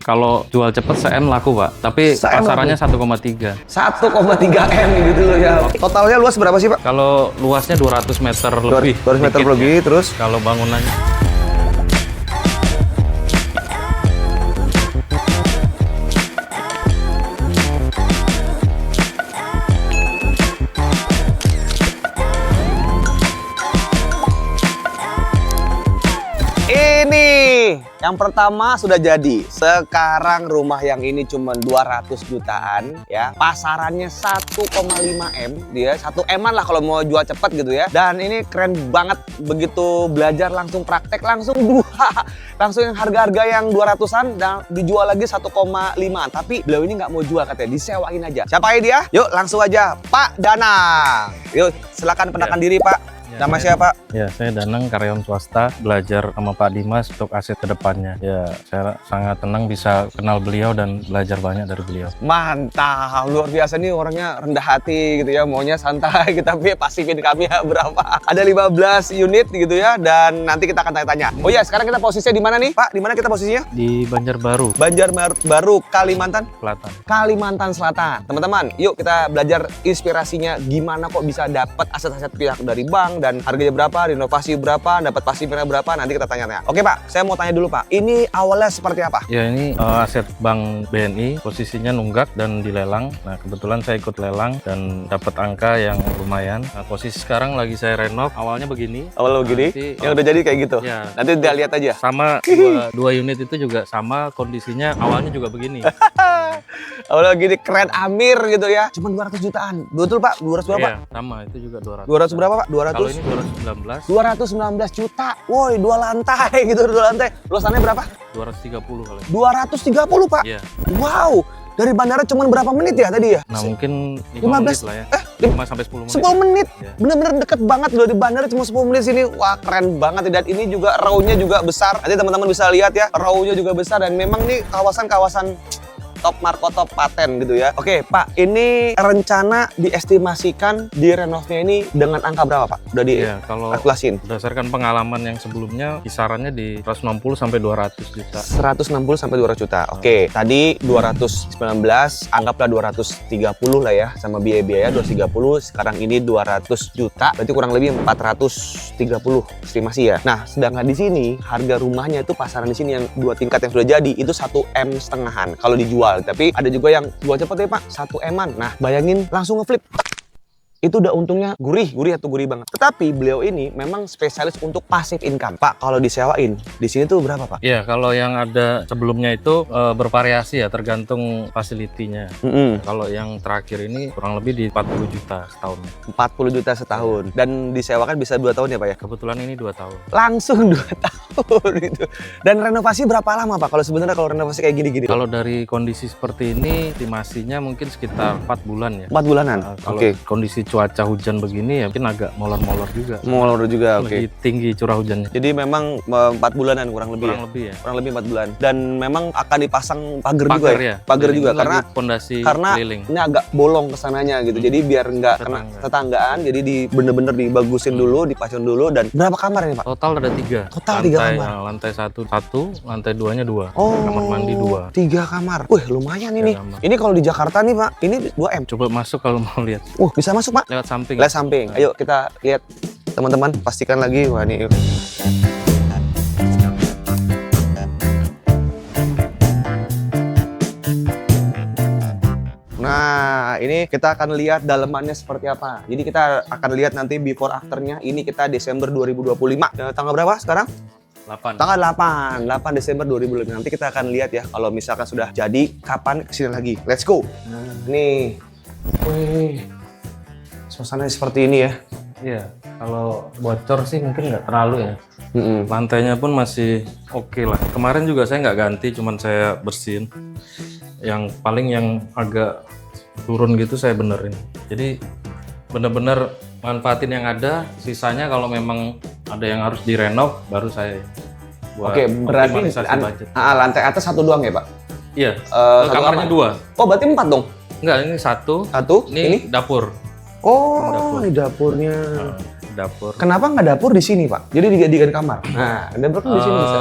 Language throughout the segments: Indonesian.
Kalau jual cepet se-M laku, Pak. Tapi pasarannya 1,3. 1,3 M gitu loh ya. Totalnya luas berapa sih, Pak? Kalau luasnya 200 meter lebih. 200 meter dikit lebih, ya. terus? Kalau bangunannya Ini yang pertama sudah jadi. Sekarang rumah yang ini cuma 200 jutaan ya. Pasarannya 1,5 M. Dia 1 M-an lah kalau mau jual cepat gitu ya. Dan ini keren banget, begitu belajar langsung praktek langsung langsung yang harga-harga yang 200-an dan dijual lagi 1,5. Tapi beliau ini nggak mau jual katanya, disewain aja. Siapa dia? Yuk langsung aja Pak Danang. Yuk silakan pendapatkan diri Pak. Nama siapa? ya, saya Danang, karyawan swasta, belajar sama Pak Dimas untuk aset kedepannya. Ya, saya sangat tenang bisa kenal beliau dan belajar banyak dari beliau. Mantap, luar biasa nih orangnya, rendah hati gitu ya, maunya santai gitu, tapi pasifin kami ya berapa? Ada 15 unit gitu ya, dan nanti kita akan tanya-tanya. Oh ya, sekarang kita posisinya di mana nih, Pak? Di mana kita posisinya? Di Banjarbaru, Banjarbaru, Kalimantan Selatan. Kalimantan Selatan. Teman-teman, yuk kita belajar inspirasinya gimana kok bisa dapat aset-aset pihak dari bank dan harganya berapa, renovasi berapa, dapat pasifnya berapa, nanti kita tanya-tanya. Oke Pak, saya mau tanya dulu Pak, ini awalnya seperti apa? Ya, ini aset Bank BNI, posisinya nunggak dan dilelang. Nah, kebetulan saya ikut lelang dan dapat angka yang lumayan. Nah, posisi sekarang lagi saya renov, awalnya begini. Awalnya begini, Nanti, yang udah jadi kayak gitu? Ya. Nanti udah lihat aja. Sama dua unit itu juga sama kondisinya, awalnya juga begini. Awalnya gini, keren Amir gitu ya. Cuma 200 jutaan, betul Pak? 200 berapa? Iya, sama, itu juga 200. 200 berapa Pak? 200? Kalau ini 219, 219 juta, woi 2 lantai gitu, 2 lantai. Luasannya berapa? 230 kali. 230 Pak? Iya. Wow, dari bandara cuma berapa menit ya tadi ya? Nah, mungkin 5 15 menit lah ya. 5 sampai 10 menit. 10 menit, Iya. bener-bener deket banget loh, di bandara cuma 10 menit sini. Wah keren banget, dan ini juga row-nya juga besar. Nanti teman-teman bisa lihat ya, row-nya juga besar, dan memang nih kawasan-kawasan top marko, top paten gitu ya. Oke Pak, ini rencana diestimasikan di renovnya ini dengan angka berapa Pak? Udah Iya, kalau dikalkulasiin? berdasarkan pengalaman yang sebelumnya kisarannya di 160 sampai 200 juta. 160 sampai 200 juta. Oke, tadi 219, anggaplah 230 lah ya, sama biaya-biaya 230. Sekarang ini 200 juta, berarti kurang lebih 430 estimasi ya. Nah, sedangkan di sini harga rumahnya itu pasaran di sini yang 2 tingkat yang sudah jadi itu 1,5 M kalau dijual. Tapi ada juga yang jual cepet ya Pak, 1 M-an. Nah, bayangin langsung ngeflip. Itu udah untungnya gurih banget. Tetapi beliau ini memang spesialis untuk passive income. Pak, kalau disewain, di sini tuh berapa Pak? Iya, kalau yang ada sebelumnya itu bervariasi ya, tergantung fasilitinya. Kalau yang terakhir ini kurang lebih di 40 juta setahun. 40 juta setahun. Dan disewakan bisa 2 tahun ya Pak ya? Kebetulan ini 2 tahun. Langsung 2 tahun gitu. Dan renovasi berapa lama Pak? Kalau sebenarnya kalau renovasi kayak gini-gini? Kalau dari kondisi seperti ini, estimasinya mungkin sekitar 4 bulan ya. 4 bulanan? Kalau Oke. kondisi cuaca hujan begini ya mungkin agak molor-molor juga. Molor juga, oke. Lebih tinggi curah hujannya. Jadi memang 4 bulanan kurang lebih Kurang ya? lebih ya. Kurang lebih 4 bulan. Dan memang akan dipasang pagar juga Pagar ya? ya. Pagar juga, Lagi karena pondasi karena keliling. ini agak bolong kesananya gitu. Jadi biar nggak kena tetanggaan, jadi bener-bener dibagusin dulu, dipasang dulu. Dan berapa kamar ini Pak? Total ada 3. Total 3 kamar? Lantai 1, lantai 2-nya 2. Oh, Kamar mandi 2. 3 kamar. Wih, lumayan ini. kamar. Ini kalau di Jakarta nih Pak, ini 2 M. Coba masuk kalau mau lihat. Bisa masuk Pak? Lewat samping. Lihat samping. Ayo kita lihat teman-teman, pastikan lagi. Wah ini. Nah, ini kita akan lihat dalemannya seperti apa. Jadi kita akan lihat nanti before afternya. Ini kita Desember 2025. Tanggal berapa sekarang? 8. Tanggal 8 Desember 2025. Nanti kita akan lihat ya, kalau misalkan sudah jadi, kapan kesini lagi. Let's go. Nah, nih. Wih. Suasananya seperti ini ya. Iya, kalau bocor sih mungkin nggak terlalu ya. Lantainya pun masih oke lah. Kemarin juga saya nggak ganti, cuman saya bersihin. Yang paling yang agak turun gitu saya benerin. Jadi bener-bener manfaatin yang ada. Sisanya kalau memang ada yang harus direnov, baru saya buat Oke, berarti optimalisasi budget. lantai atas 1 doang ya Pak? Iya, Satu kamarnya kamar? 2. Oh berarti 4 dong? Enggak, ini 1. Satu? Ini dapur. Oh, ini dapurnya. Dapur. Kenapa nggak dapur di sini Pak? Jadi dijadikan kamar. Nah, dapur kan di sini bisa.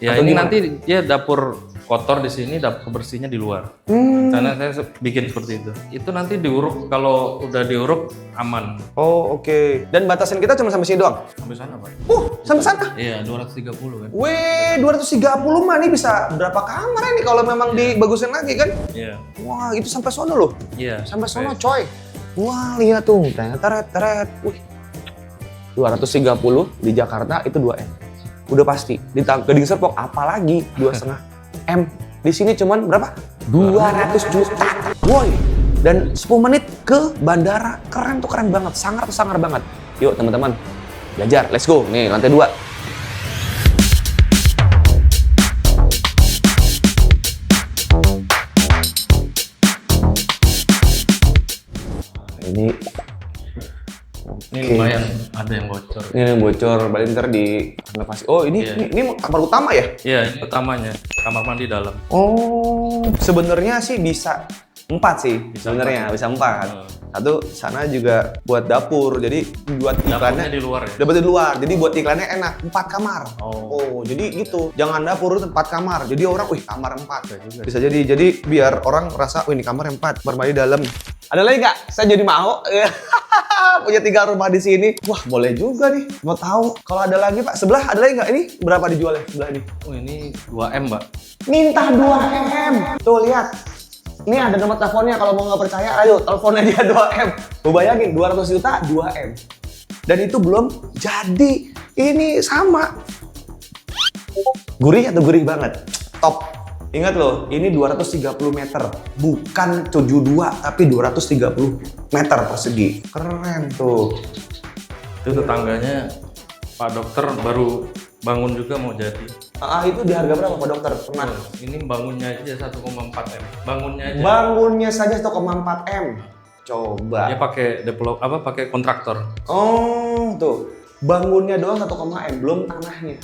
Ya Atau ini gimana? nanti ya dapur kotor di sini, kebersihnya di luar. Karena saya bikin seperti itu. Itu nanti diuruk, kalau udah diuruk aman. Oh, oke. Dan batasan kita cuma sampai sini doang? Sampai sana, Pak. Sampai sana? Iya, 230 kan. Weh, 230 mah nih bisa berapa kamar ini kalau memang dibagusin lagi kan? Iya. Wah, itu sampai sono loh. Iya. Sampai sono, coy. Wah, lihat tuh. Teret. Wih. 230 di Jakarta itu 2M. Udah pasti. Di Gading Serpong apalagi 2,5 M. Di sini cuman berapa? 200 juta. Woi. Dan 10 menit ke bandara. Keren tuh, keren banget. Sangar banget. Yuk teman-teman, belajar. Let's go. Nih, lantai 2. Ini lumayan ada yang bocor. Ini yang bocor, balik ntar di renovasi. Oh, ini kamar utama ya? Iya, ini utamanya. Kamar mandi dalam. Oh, sebenarnya sih bisa 4 sih. Sebenarnya bisa 4. Satu sana juga buat dapur. Jadi buat iklannya di luar ya. Dapat di luar. Jadi buat iklannya enak. 4 kamar. Oh, jadi gitu. Jangan dapur 4 kamar. Jadi orang, wih kamar 4. Bisa jadi. Jadi biar orang rasa, wih ini kamar 4. Kamar mandi dalam. Ada lagi nggak? Saya jadi mau. Punya 3 rumah di sini. Wah, boleh juga nih. Mau tahu kalau ada lagi, Pak. Sebelah ada lagi nggak? Ini berapa dijualnya sebelah ini? Oh, ini 2M, Mbak. Minta 2M. Tuh lihat. Ini ada nomor teleponnya, kalau mau nggak percaya, ayo teleponnya dia 2M. Mau bayangin 200 juta 2M. Dan itu belum jadi. Ini sama. Gurih atau gurih banget? Top. Ingat loh, ini 230 meter. Bukan 72, tapi 230 meter persegi. Keren tuh. Itu tetangganya Pak Dokter baru bangun juga mau jadi. Itu di harga berapa Pak Dokter? Pernah? Ini bangunnya aja 1,4 M. Bangunnya aja. Bangunnya saja 1,4 M. Coba. Dia pakai pakai kontraktor. Oh, tuh. Bangunnya doang 1, M, belum tanahnya.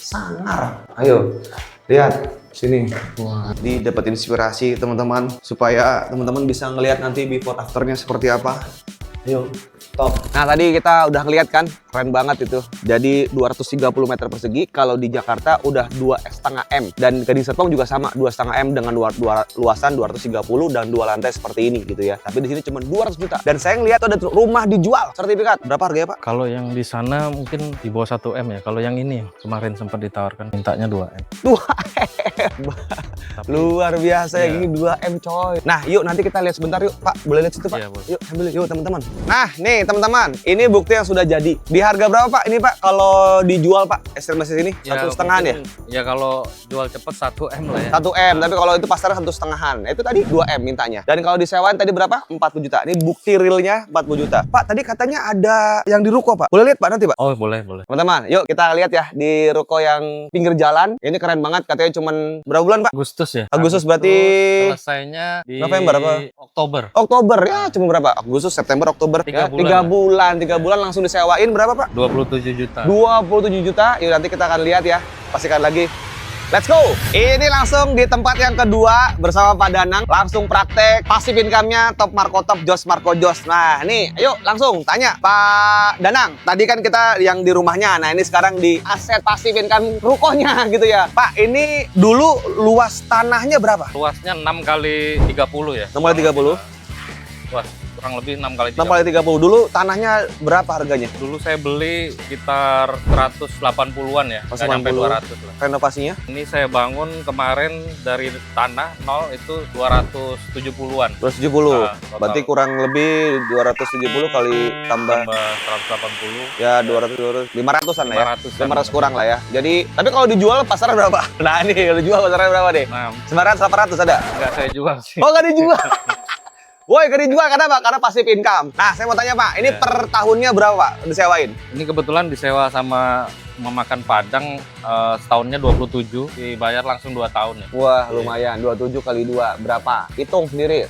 Sangar. Ayo, lihat sini. Wah, dapat inspirasi teman-teman supaya teman-teman bisa ngelihat nanti before afternya seperti apa. Ayo, top. Nah, tadi kita udah ngeliat kan, keren banget itu. Jadi 230 meter persegi, kalau di Jakarta udah 2,5 M. Dan Gading Serpong juga sama, 2,5 M dengan luasan 230 dan 2 lantai seperti ini gitu ya. Tapi di sini cuma 200 juta. Dan saya ngeliat ada rumah dijual, sertifikat. Berapa harganya, Pak? Kalau yang di sana mungkin di bawah 1 M ya. Kalau yang ini kemarin sempat ditawarkan mintanya 2 M. 2M. Luar biasa ya, gini 2 M coy. Nah, yuk nanti kita lihat sebentar yuk, Pak. Boleh lihat situ, Pak? Iya, boleh. Yuk, sambil yuk teman-teman. Nah, nih teman-teman, ini bukti yang sudah jadi. Di harga berapa Pak? Ini Pak, kalau dijual Pak, estimasi sini Ya, 1,5 ya? Ya kalau jual cepet 1 M lah ya. 1 M, tapi kalau itu pasarnya 1,5. Itu tadi 2 M mintanya. Dan kalau disewain tadi berapa? 40 juta. Ini bukti realnya 40 juta. Pak, tadi katanya ada yang di ruko Pak. Boleh lihat Pak nanti Pak? Oh, boleh. Teman-teman, yuk kita lihat ya di ruko yang pinggir jalan. Ini keren banget, katanya cuman berapa bulan Pak? Agustus ya. Agustus berarti selesainya di November apa? Oktober ya, cuma berapa? Agustus, September, Oktober. 3 bulan. 3 bulan langsung disewain berapa Pak? 27 juta. 27 juta. Yuk nanti kita akan lihat ya. Pastikan lagi. Let's go! Ini langsung di tempat yang kedua bersama Pak Danang. Langsung praktek passive income-nya top Marco top, Jos Marco Jos. Nah, nih, ayo langsung tanya Pak Danang. Tadi kan kita yang di rumahnya. Nah, ini sekarang di aset passive income rukonya gitu ya. Pak, ini dulu luas tanahnya berapa? Luasnya 6 kali 30 ya. 6 kali 30? Luas kurang lebih 6 kali 6 kali 30. Dulu tanahnya berapa harganya? Dulu saya beli sekitar 180-an ya, nggak sampai 200 lah. Renovasinya? Ini saya bangun kemarin dari tanah 0 itu 270-an. 270. Nah, Berarti kurang lebih 270 kali tambah 180. ya 200 500-an lah ya. 500 kurang lah ya. Jadi, tapi kalau dijual pasarnya berapa? Nah, nih kalau dijual pasarnya berapa deh? Nah, 900 800 ada? nggak saya jual sih. Oh, nggak dijual. Woi, nggak dijual kenapa? Karena passive income. Nah, saya mau tanya Pak, ini per tahunnya berapa Pak disewain? Ini kebetulan disewa sama memakan Padang, setahunnya 27, dibayar langsung 2 tahun ya. Wah, lumayan. 27 kali 2 berapa? Hitung sendiri.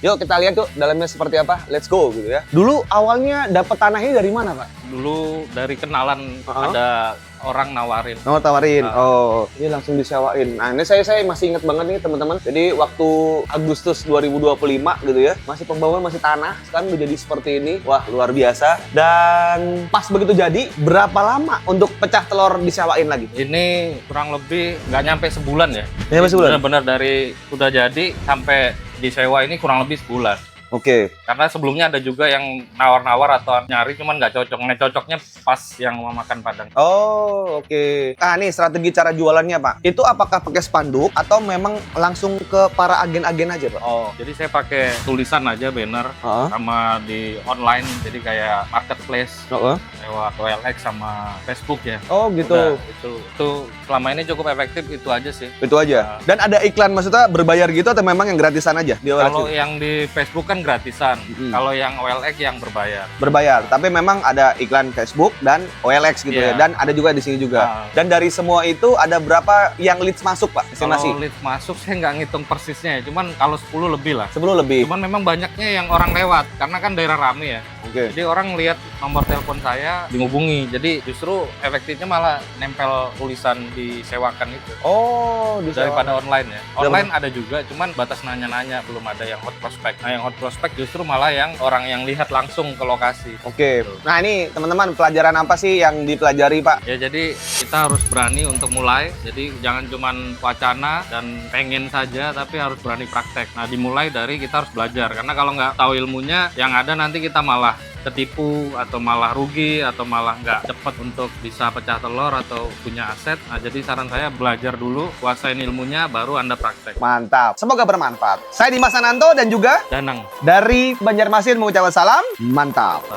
Yuk kita lihat tuh dalamnya seperti apa. Let's go gitu ya. Dulu awalnya dapat tanah ini dari mana Pak? Dulu dari kenalan ada orang nawarin. Nomor tawarin. Oh, ini langsung disewain. Nah, ini saya masih ingat banget nih teman-teman. Jadi waktu Agustus 2025 gitu ya, masih pembangunan masih tanah, sekarang udah jadi seperti ini. Wah, luar biasa. Dan pas begitu jadi, berapa lama untuk pecah telur disewain lagi? Ini kurang lebih nggak nyampe sebulan ya. Nggak nyampe sebulan? Benar-benar dari udah jadi sampai disewa ini kurang lebih sebulan. Oke. Karena sebelumnya ada juga yang nawar-nawar atau nyari cuman nggak cocok. Nah, cocoknya pas yang mau makan Padang. Oh, oke. Nah, nih strategi cara jualannya, Pak. Itu apakah pakai spanduk atau memang langsung ke para agen-agen aja, Pak? Oh, jadi saya pakai tulisan aja banner sama di online, jadi kayak marketplace lewat OLX sama Facebook ya. Oh, gitu. Udah, itu selama ini cukup efektif, itu aja sih. Itu aja. Dan ada iklan maksudnya berbayar gitu atau memang yang gratisan aja di OLX? Kalau yang di Facebook kan gratisan. Kalau yang OLX yang berbayar. Berbayar, tapi memang ada iklan Facebook dan OLX gitu ya. Dan ada juga di sini juga. Dan dari semua itu ada berapa yang leads masuk, Pak? Estimasi? Kalau leads masuk saya nggak ngitung persisnya ya, cuman kalau 10 lebih lah. 10 lebih. Cuman memang banyaknya yang orang lewat, karena kan daerah rame ya. Oke. Jadi orang lihat nomor telepon saya dihubungi. Jadi justru efektifnya malah nempel tulisan disewakan itu. Oh, daripada online ya. Online ada juga, cuman batas nanya-nanya, belum ada yang hot prospect. Nah, yang hot prospect justru malah yang orang yang lihat langsung ke lokasi. Oke. Nah, ini teman-teman pelajaran apa sih yang dipelajari, Pak? Ya, jadi kita harus berani untuk mulai. Jadi jangan cuman wacana dan pengen saja, tapi harus berani praktek. Nah, dimulai dari kita harus belajar. Karena kalau nggak tahu ilmunya, yang ada nanti kita malah ketipu atau malah rugi atau malah nggak cepat untuk bisa pecah telur atau punya aset. Nah, jadi saran saya belajar dulu, kuasain ilmunya, baru Anda praktek. Mantap. Semoga bermanfaat. Saya Dimas Ananto dan juga Danang. dari Banjarmasin mengucapkan salam. Mantap.